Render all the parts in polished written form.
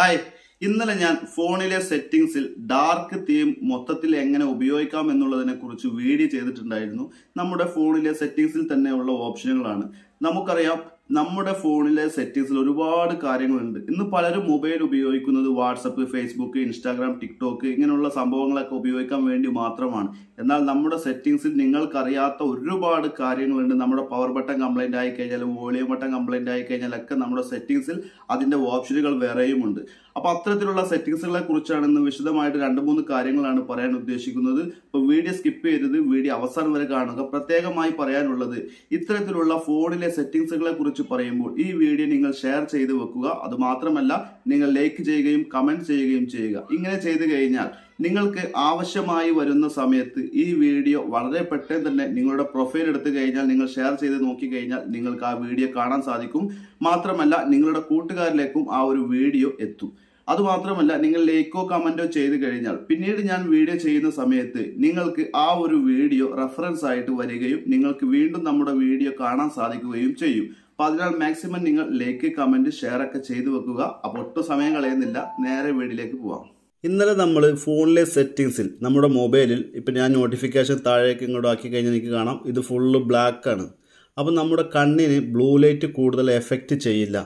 Hi, ഇന്നലെ ഞാൻ ഫോണിലെ സെറ്റിംഗ്സിൽ ഡാർക്ക് തീം മൊത്തത്തിൽ എങ്ങനെ ഉപയോഗിക്കാം എന്നുള്ളതിനെ കുറിച്ച് വീഡിയോ ചെയ്തിട്ടുണ്ടായിരുന്നു. നമ്മുടെ ഫോണിലെ സെറ്റിംഗ്സിൽ തന്നെയുള്ള ഓപ്ഷനുകളാണ്. നമുക്കറിയാം, നമ്മുടെ ഫോണിലെ സെറ്റിംഗ്സിൽ ഒരുപാട് കാര്യങ്ങളുണ്ട്. ഇന്ന് പലരും മൊബൈൽ ഉപയോഗിക്കുന്നത് വാട്സപ്പ്, ഫേസ്ബുക്ക്, ഇൻസ്റ്റാഗ്രാം, ടിക്ടോക്ക് ഇങ്ങനെയുള്ള സംഭവങ്ങളൊക്കെ ഉപയോഗിക്കാൻ വേണ്ടി മാത്രമാണ്. എന്നാൽ നമ്മുടെ സെറ്റിംഗ്സിൽ നിങ്ങൾക്കറിയാത്ത ഒരുപാട് കാര്യങ്ങളുണ്ട്. നമ്മുടെ പവർ ബട്ടൺ കംപ്ലൈന്റ് ആയി കഴിഞ്ഞാലും വോളിയം ബട്ടൺ കംപ്ലൈന്റ് ആയി കഴിഞ്ഞാലൊക്കെ നമ്മുടെ സെറ്റിംഗ്സിൽ അതിന്റെ ഓപ്ഷനുകൾ വേറെയുമുണ്ട്. അപ്പൊ അത്തരത്തിലുള്ള സെറ്റിംഗ്സുകളെ കുറിച്ചാണ് ഇന്ന് വിശദമായിട്ട് 2-3 കാര്യങ്ങളാണ് പറയാൻ ഉദ്ദേശിക്കുന്നത്. അപ്പൊ വീഡിയോ സ്കിപ്പ് ചെയ്തത് വീഡിയോ അവസാനം വരെ കാണുക. പ്രത്യേകമായി പറയാനുള്ളത്, ഇത്തരത്തിലുള്ള ഫോണിലെ സെറ്റിംഗ്സുകളെ കുറിച്ച് പറയുമ്പോൾ ഈ വീഡിയോ നിങ്ങൾ ഷെയർ ചെയ്ത് വെക്കുക. അത് മാത്രമല്ല, നിങ്ങൾ ലൈക്ക് ചെയ്യുകയും കമന്റ് ചെയ്യുകയും ചെയ്യുക. ഇങ്ങനെ ചെയ്തു കഴിഞ്ഞാൽ നിങ്ങൾക്ക് ആവശ്യമായി വരുന്ന സമയത്ത് ഈ വീഡിയോ വളരെ പെട്ടെന്ന് തന്നെ നിങ്ങളുടെ പ്രൊഫൈൽ എടുത്തു കഴിഞ്ഞാൽ നിങ്ങൾ ഷെയർ ചെയ്ത് നോക്കി കഴിഞ്ഞാൽ നിങ്ങൾക്ക് ആ വീഡിയോ കാണാൻ സാധിക്കും. മാത്രമല്ല, നിങ്ങളുടെ കൂട്ടുകാരിലേക്കും ആ ഒരു വീഡിയോ എത്തും. അതുമാത്രമല്ല, നിങ്ങൾ ലൈക്കോ കമന്റോ ചെയ്ത് കഴിഞ്ഞാൽ പിന്നീട് ഞാൻ വീഡിയോ ചെയ്യുന്ന സമയത്ത് നിങ്ങൾക്ക് ആ ഒരു വീഡിയോ റെഫറൻസ് ആയിട്ട് വരികയും നിങ്ങൾക്ക് വീണ്ടും നമ്മുടെ വീഡിയോ കാണാൻ സാധിക്കുകയും ചെയ്യും. അപ്പൊ അതിനാൽ മാക്സിമം നിങ്ങൾ ലൈക്ക്, കമന്റ്, ഷെയർ ഒക്കെ ചെയ്തു വെക്കുക. അപ്പൊ ഒട്ടും സമയം കളയുന്നില്ല, നേരെ വീഡിയോയിലേക്ക് പോവാം. ഇന്നലെ നമ്മൾ ഫോണിലെ സെറ്റിംഗ്സിൽ നമ്മുടെ മൊബൈലിൽ ഇപ്പം ഞാൻ നോട്ടിഫിക്കേഷൻ താഴേക്ക് ഇങ്ങോട്ട് ആക്കി കഴിഞ്ഞാൽ എനിക്ക് കാണാം ഇത് ഫുള്ള് ബ്ലാക്ക് ആണ്. അപ്പം നമ്മുടെ കണ്ണിന് ബ്ലൂ ലൈറ്റ് കൂടുതൽ എഫക്റ്റ് ചെയ്യില്ല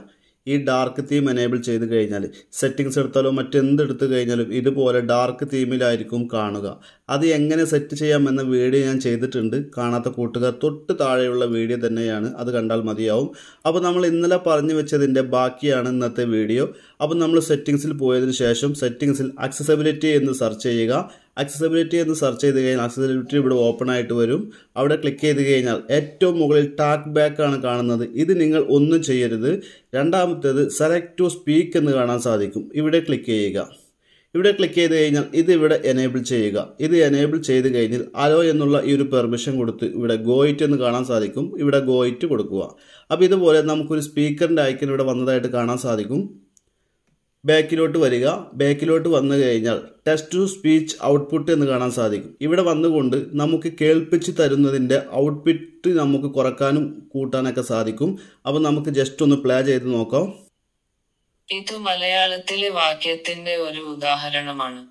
ഈ ഡാർക്ക് തീം എനേബിൾ ചെയ്ത് കഴിഞ്ഞാൽ. സെറ്റിംഗ്സ് എടുത്താലോ മറ്റെന്തെടുത്തു കഴിഞ്ഞാലും ഇതുപോലെ ഡാർക്ക് തീമിലായിരിക്കും കാണുക. അത് എങ്ങനെ സെറ്റ് ചെയ്യാമെന്ന വീഡിയോ ഞാൻ ചെയ്തിട്ടുണ്ട്. കാണാത്ത കൂട്ടുകാർ തൊട്ട് താഴെയുള്ള വീഡിയോ തന്നെയാണ്, അത് കണ്ടാൽ മതിയാവും. അപ്പോൾ നമ്മൾ ഇന്നലെ പറഞ്ഞു വെച്ചതിൻ്റെ ബാക്കിയാണ് ഇന്നത്തെ വീഡിയോ. അപ്പോൾ നമ്മൾ സെറ്റിംഗ്സിൽ പോയതിനു ശേഷം സെറ്റിംഗ്സിൽ ആക്സസിബിലിറ്റി എന്ന് സെർച്ച് ചെയ്യുക. ആക്സസിബിലിറ്റി എന്ന് സെർച്ച് ചെയ്ത് കഴിഞ്ഞാൽ ആക്സസിബിലിറ്റി ഇവിടെ ഓപ്പൺ ആയിട്ട് വരും. അവിടെ ക്ലിക്ക് ചെയ്ത് കഴിഞ്ഞാൽ ഏറ്റവും മുകളിൽ ടാക്ക് ബാക്ക് ആണ് കാണുന്നത്. ഇത് നിങ്ങൾ ഒന്നും ചെയ്യരുത്. രണ്ടാമത്തേത് സെലക്ട് ടു സ്പീക്ക് എന്ന് കാണാൻ സാധിക്കും. ഇവിടെ ക്ലിക്ക് ചെയ്യുക. ഇവിടെ ക്ലിക്ക് ചെയ്ത് കഴിഞ്ഞാൽ ഇത് ഇവിടെ എനേബിൾ ചെയ്യുക. ഇത് എനേബിൾ ചെയ്ത് കഴിഞ്ഞാൽ അലോ എന്നുള്ള ഈ ഒരു പെർമിഷൻ കൊടുത്ത് ഇവിടെ ഗോ ഇറ്റ് എന്ന് കാണാൻ സാധിക്കും. ഇവിടെ ഗോ ഇറ്റ് കൊടുക്കുക. അപ്പോൾ ഇതുപോലെ നമുക്കൊരു സ്പീക്കറിൻ്റെ ഐക്കൺ ഇവിടെ വന്നതായിട്ട് കാണാൻ സാധിക്കും. ബാക്കിലോട്ട് വരിക. ബാക്കിലോട്ട് വന്നു കഴിഞ്ഞാൽ ടെക്സ്റ്റ് ടു സ്പീച്ച് ഔട്ട്പുട്ട് എന്ന് കാണാൻ സാധിക്കും. ഇവിടെ വന്നുകൊണ്ട് നമുക്ക് കേൾപ്പിച്ച് തരുന്നതിൻ്റെ ഔട്ട്പുട്ട് നമുക്ക് കുറക്കാനും കൂട്ടാനൊക്കെ സാധിക്കും. അപ്പോൾ നമുക്ക് ജസ്റ്റ് ഒന്ന് പ്ലേ ചെയ്ത് നോക്കാം. ഇത് മലയാളത്തിലെ വാക്യത്തിന്റെ ഒരു ഉദാഹരണമാണ്.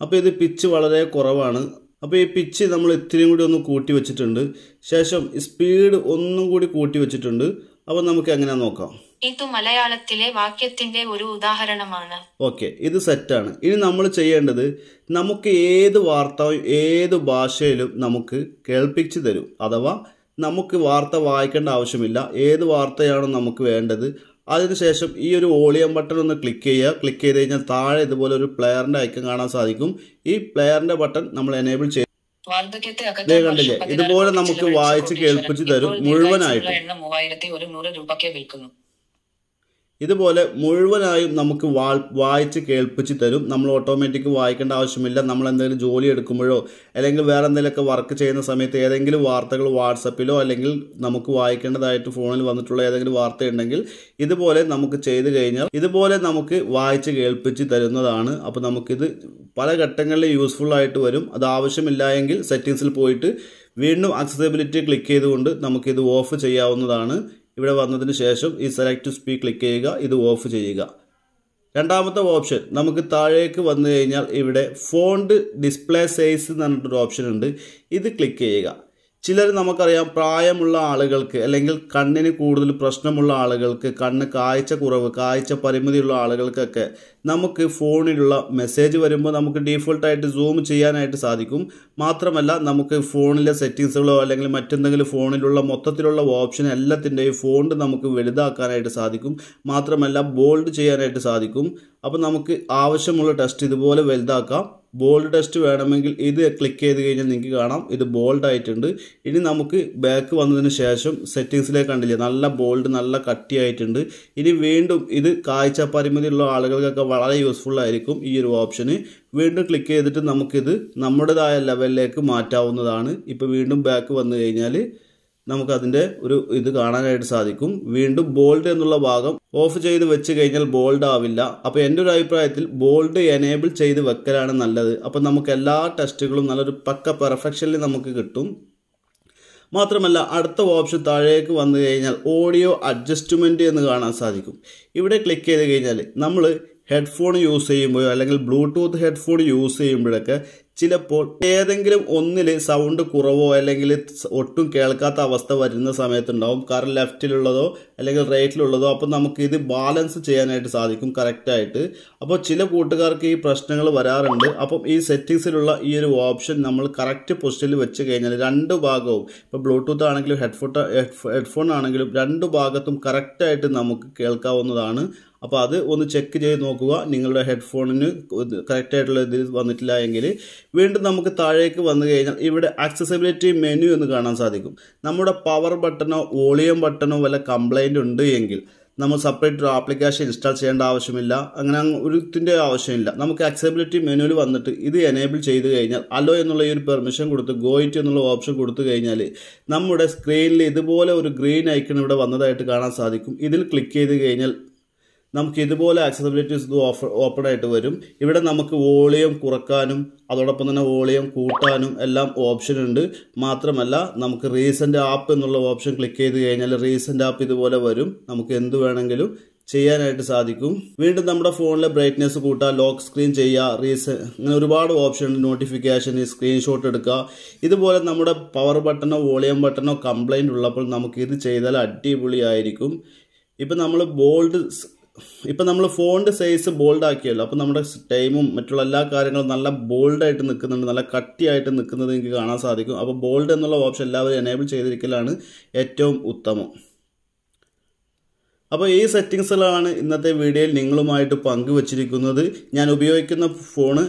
അപ്പോൾ ഇത് പിച്ച് വളരെ കുറവാണ്. അപ്പോൾ ഈ പിച്ച് നമ്മൾ ഇത്തിരിയും കൂടി ഒന്ന് കൂട്ടി വെച്ചിട്ടുണ്ട്. ശേഷം സ്പീഡ് ഒന്നും കൂടി കൂട്ടി വെച്ചിട്ടുണ്ട്. അപ്പോൾ നമുക്ക് എങ്ങനെ നോക്കാം. ഇത് മലയാളത്തിലെ വാക്യത്തിന്റെ ഒരു ഉദാഹരണമാണ്. ഓക്കെ, ഇത് സെറ്റാണ്. ഇനി നമ്മൾ ചെയ്യേണ്ടത്, നമുക്ക് ഏത് വാർത്തയും ഏത് ഭാഷയിലും നമുക്ക് കേൾപ്പിച്ച് തരും. അഥവാ നമുക്ക് വാർത്ത വായിക്കേണ്ട ആവശ്യമില്ല. ഏത് വാർത്തയാണോ നമുക്ക് വേണ്ടത് അതിനുശേഷം ഈ ഒരു വോളിയം ബട്ടൺ ഒന്ന് ക്ലിക്ക് ചെയ്യുക. ക്ലിക്ക് ചെയ്ത് കഴിഞ്ഞാൽ താഴെ ഇതുപോലെ ഒരു പ്ലെയറിന്റെ ഐക്കൺ കാണാൻ സാധിക്കും. ഈ പ്ലെയറിന്റെ ബട്ടൺ നമ്മൾ എനേബിൾ ചെയ്യും. കണ്ടില്ലേ, ഇതുപോലെ നമുക്ക് വായിച്ച് കേൾപ്പിച്ച് തരും മുഴുവനായിട്ട്. ഇതുപോലെ മുഴുവനായും നമുക്ക് വായിച്ച് കേൾപ്പിച്ച് തരും. നമ്മൾ ഓട്ടോമാറ്റിക് വായിക്കേണ്ട ആവശ്യമില്ല. നമ്മൾ എന്തെങ്കിലും ജോലി എടുക്കുമ്പോഴോ അല്ലെങ്കിൽ വേറെ എന്തെങ്കിലുമൊക്കെ വർക്ക് ചെയ്യുന്ന സമയത്ത് ഏതെങ്കിലും വാർത്തകൾ വാട്സപ്പിലോ അല്ലെങ്കിൽ നമുക്ക് വായിക്കേണ്ടതായിട്ട് ഫോണിൽ വന്നിട്ടുള്ള ഏതെങ്കിലും വാർത്ത ഉണ്ടെങ്കിൽ ഇതുപോലെ നമുക്ക് ചെയ്ത് കഴിഞ്ഞാൽ ഇതുപോലെ നമുക്ക് വായിച്ച് കേൾപ്പിച്ച് തരുന്നതാണ്. അപ്പോൾ നമുക്കിത് പല ഘട്ടങ്ങളിൽ യൂസ്ഫുൾ ആയിട്ട് വരും. അത് ആവശ്യമില്ല എങ്കിൽ സെറ്റിംഗ്സിൽ പോയിട്ട് വീണ്ടും ആക്സസിബിലിറ്റി ക്ലിക്ക് ചെയ്തുകൊണ്ട് നമുക്കിത് ഓഫ് ചെയ്യാവുന്നതാണ്. ഇവിടെ വന്നതിന് ശേഷം ഈ സെലക്ട് ടു സ്പീക്ക് ക്ലിക്ക് ചെയ്യുക. ഇത് ഓഫ് ചെയ്യുക. രണ്ടാമത്തെ ഓപ്ഷൻ നമുക്ക് താഴേക്ക് വന്നു കഴിഞ്ഞാൽ ഇവിടെ ഫോണ്ട് ഡിസ്പ്ലേ സൈസ് എന്ന് പറഞ്ഞിട്ടൊരു ഓപ്ഷൻ ഉണ്ട്. ഇത് ക്ലിക്ക് ചെയ്യുക. ചിലർ നമുക്കറിയാം, പ്രായമുള്ള ആളുകൾക്ക് അല്ലെങ്കിൽ കണ്ണിന് കൂടുതൽ പ്രശ്നമുള്ള ആളുകൾക്ക്, കണ്ണ് കാഴ്ച കുറവ്, കാഴ്ച പരിമിതിയുള്ള ആളുകൾക്കൊക്കെ നമുക്ക് ഫോണിലുള്ള മെസ്സേജ് വരുമ്പോൾ നമുക്ക് ഡീഫോൾട്ടായിട്ട് സൂം ചെയ്യാനായിട്ട് സാധിക്കും. മാത്രമല്ല, നമുക്ക് ഫോണിലെ സെറ്റിംഗ്സുകളോ അല്ലെങ്കിൽ മറ്റെന്തെങ്കിലും ഫോണിലുള്ള മൊത്തത്തിലുള്ള ഓപ്ഷൻ എല്ലാത്തിൻ്റെയും ഫോണ്ട് നമുക്ക് വലുതാക്കാനായിട്ട് സാധിക്കും. മാത്രമല്ല, ബോൾഡ് ചെയ്യാനായിട്ട് സാധിക്കും. അപ്പോൾ നമുക്ക് ആവശ്യമുള്ള ടെക്സ്റ്റ് ഇതുപോലെ വലുതാക്കാം. ബോൾഡ് ടെക്സ്റ്റ് വേണമെങ്കിൽ ഇത് ക്ലിക്ക് ചെയ്ത് കഴിഞ്ഞാൽ നിങ്ങൾക്ക് കാണാം ഇത് ബോൾഡ് ആയിട്ടുണ്ട്. ഇനി നമുക്ക് ബാക്ക് വന്നതിന് ശേഷം സെറ്റിംഗ്സിലേക്ക് കണ്ടില്ലേ, നല്ല ബോൾഡ്, നല്ല കട്ടിയായിട്ടുണ്ട്. ഇനി വീണ്ടും ഇത് കാഴ്ച പരിമിതിയുള്ള ആളുകൾക്കൊക്കെ വളരെ യൂസ്ഫുൾ ആയിരിക്കും ഈ ഒരു ഓപ്ഷന്. വീണ്ടും ക്ലിക്ക് ചെയ്തിട്ട് നമുക്കിത് നമ്മുടേതായ ലെവലിലേക്ക് മാറ്റാവുന്നതാണ്. ഇപ്പോൾ വീണ്ടും ബാക്ക് വന്നു കഴിഞ്ഞാൽ നമുക്കതിൻ്റെ ഒരു ഇത് കാണാനായിട്ട് സാധിക്കും. വീണ്ടും ബോൾഡ് എന്നുള്ള ഭാഗം ഓഫ് ചെയ്ത് വെച്ച് കഴിഞ്ഞാൽ ബോൾഡ് ആവില്ല. അപ്പോൾ എൻ്റെ ഒരു അഭിപ്രായത്തിൽ ബോൾഡ് എനേബിൾ ചെയ്ത് വെക്കലാണ് നല്ലത്. അപ്പോൾ നമുക്ക് എല്ലാ ടെക്സ്റ്റുകളും നല്ലൊരു പക്ക പെർഫെക്ഷനിൽ നമുക്ക് കിട്ടും. മാത്രമല്ല അടുത്ത ഓപ്ഷൻ താഴേക്ക് വന്നു കഴിഞ്ഞാൽ ഓഡിയോ അഡ്ജസ്റ്റ്മെന്റ് എന്ന് കാണാൻ സാധിക്കും. ഇവിടെ ക്ലിക്ക് ചെയ്ത് കഴിഞ്ഞാൽ നമ്മൾ ഹെഡ്ഫോൺ യൂസ് ചെയ്യുമ്പോഴോ അല്ലെങ്കിൽ ബ്ലൂടൂത്ത് ഹെഡ്ഫോൺ യൂസ് ചെയ്യുമ്പോഴൊക്കെ ചിലപ്പോൾ ഏതെങ്കിലും ഒന്നിൽ സൗണ്ട് കുറവോ അല്ലെങ്കിൽ ഒട്ടും കേൾക്കാത്ത അവസ്ഥ വരുന്ന സമയത്തുണ്ടാവും. കാരണം ലെഫ്റ്റിലുള്ളതോ അല്ലെങ്കിൽ റൈറ്റിലുള്ളതോ. അപ്പോൾ നമുക്ക് ഇത് ബാലൻസ് ചെയ്യാനായിട്ട് സാധിക്കും കറക്റ്റായിട്ട്. അപ്പോൾ ചില കൂട്ടുകാർക്ക് ഈ പ്രശ്നങ്ങൾ വരാറുണ്ട്. അപ്പം ഈ സെറ്റിങ്സിലുള്ള ഈ ഒരു ഓപ്ഷൻ നമ്മൾ കറക്റ്റ് പൊസിഷനിൽ വെച്ച് കഴിഞ്ഞാൽ രണ്ട് ഭാഗവും, ഇപ്പോൾ ബ്ലൂടൂത്ത് ആണെങ്കിലും ഹെഡ്ഫോൺ ആണെങ്കിലും രണ്ട് ഭാഗത്തും കറക്റ്റായിട്ട് നമുക്ക് കേൾക്കാവുന്നതാണ്. അപ്പോൾ അത് ഒന്ന് ചെക്ക് ചെയ്ത് നോക്കുക. നിങ്ങളുടെ ഹെഡ്ഫോണിന് കറക്റ്റായിട്ടുള്ള ഇതിൽ വന്നിട്ടില്ല എങ്കിൽ വീണ്ടും നമുക്ക് താഴേക്ക് വന്നു കഴിഞ്ഞാൽ ഇവിടെ ആക്സസിബിലിറ്റി മെനു എന്ന് കാണാൻ സാധിക്കും. നമ്മുടെ പവർ ബട്ടണോ വോളിയം ബട്ടണോ വല്ല കംപ്ലൈൻറ്റ് ഉണ്ട് എങ്കിൽ നമ്മൾ സെപ്പറേറ്റ് ഒരു ആപ്ലിക്കേഷൻ ഇൻസ്റ്റാൾ ചെയ്യേണ്ട ആവശ്യമില്ല. അങ്ങനെ ഒരുത്തിൻ്റെ ആവശ്യമില്ല. നമുക്ക് ആക്സസിബിലിറ്റി മെനുവിൽ വന്നിട്ട് ഇത് എനേബിൾ ചെയ്ത് കഴിഞ്ഞാൽ അലോ എന്നുള്ള ഈ ഒരു പെർമിഷൻ കൊടുത്ത് ഗോ ഇറ്റ് എന്നുള്ള ഓപ്ഷൻ കൊടുത്തു കഴിഞ്ഞാൽ നമ്മുടെ സ്ക്രീനിൽ ഇതുപോലെ ഒരു ഗ്രീൻ ഐക്കൺ ഇവിടെ വന്നതായിട്ട് കാണാൻ സാധിക്കും. ഇതിൽ ക്ലിക്ക് ചെയ്ത് കഴിഞ്ഞാൽ നമുക്ക് ഇതുപോലെ ആക്സസിബിലിറ്റീസ് ഓപ്പൺ ആയിട്ട് വരും. ഇവിടെ നമുക്ക് വോളിയം കുറക്കാനും അതോടൊപ്പം തന്നെ വോളിയം കൂട്ടാനും എല്ലാം ഓപ്ഷൻ ഉണ്ട്. മാത്രമല്ല നമുക്ക് റീസെൻ്റ് ആപ്പ് എന്നുള്ള ഓപ്ഷൻ ക്ലിക്ക് ചെയ്ത് കഴിഞ്ഞാൽ റീസെൻ്റ് ആപ്പ് ഇതുപോലെ വരും. നമുക്ക് എന്ത് വേണമെങ്കിലും ചെയ്യാനായിട്ട് സാധിക്കും. വീണ്ടും നമ്മുടെ ഫോണിലെ ബ്രൈറ്റ്നെസ് കൂട്ടുക, ലോക്ക് സ്ക്രീൻ ചെയ്യുക, അങ്ങനെ ഒരുപാട് ഓപ്ഷൻ ഉണ്ട്. നോട്ടിഫിക്കേഷൻ, സ്ക്രീൻഷോട്ട് എടുക്കുക. ഇതുപോലെ നമ്മുടെ പവർ ബട്ടണോ വോളിയം ബട്ടണോ കംപ്ലൈൻറ്റ് ഉള്ളപ്പോൾ നമുക്ക് ഇത് ചെയ്താൽ അടിപൊളിയായിരിക്കും. ഇപ്പം നമ്മൾ ഫോണിൻ്റെ സൈസ് ബോൾഡ് ആക്കിയല്ലോ. അപ്പോൾ നമ്മുടെ ടൈമും മറ്റുള്ള എല്ലാ കാര്യങ്ങളും നല്ല ബോൾഡായിട്ട് നിൽക്കുന്നുണ്ട്, നല്ല കട്ടിയായിട്ട് നിൽക്കുന്നത് എനിക്ക് കാണാൻ സാധിക്കും. അപ്പോൾ ബോൾഡ് എന്നുള്ള ഓപ്ഷൻ എല്ലാവരും എനേബിൾ ചെയ്തിരിക്കലാണ് ഏറ്റവും ഉത്തമം. അപ്പോൾ ഈ സെറ്റിങ്സുകളാണ് ഇന്നത്തെ വീഡിയോയിൽ നിങ്ങളുമായിട്ട് പങ്കുവച്ചിരിക്കുന്നത്. ഞാൻ ഉപയോഗിക്കുന്ന ഫോണ്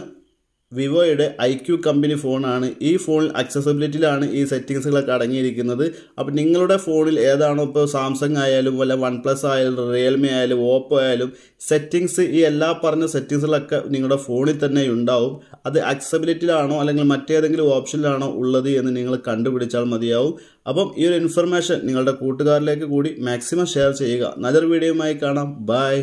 വിവോയുടെ IQ കമ്പനി ഫോണാണ്. ഈ ഫോണിൽ ആക്സസിബിലിറ്റിയിലാണ് ഈ സെറ്റിങ്സുകളൊക്കെ അടങ്ങിയിരിക്കുന്നത്. അപ്പോൾ നിങ്ങളുടെ ഫോണിൽ ഏതാണോ, ഇപ്പോൾ സാംസങ് ആയാലും വല്ല OnePlus ആയാലും റിയൽമി ആയാലും ഓപ്പോ ആയാലും സെറ്റിങ്സ്, ഈ എല്ലാ പറഞ്ഞ സെറ്റിങ്സുകളൊക്കെ നിങ്ങളുടെ ഫോണിൽ തന്നെ ഉണ്ടാവും. അത് ആക്സസിബിലിറ്റിയിലാണോ അല്ലെങ്കിൽ മറ്റേതെങ്കിലും ഓപ്ഷനിലാണോ ഉള്ളത് എന്ന് നിങ്ങൾ കണ്ടുപിടിച്ചാൽ മതിയാവും. അപ്പം ഈ ഒരു ഇൻഫർമേഷൻ നിങ്ങളുടെ കൂട്ടുകാരിലേക്ക് കൂടി മാക്സിമം ഷെയർ ചെയ്യുക. നല്ലൊരു വീഡിയോയുമായി കാണാം. ബൈ.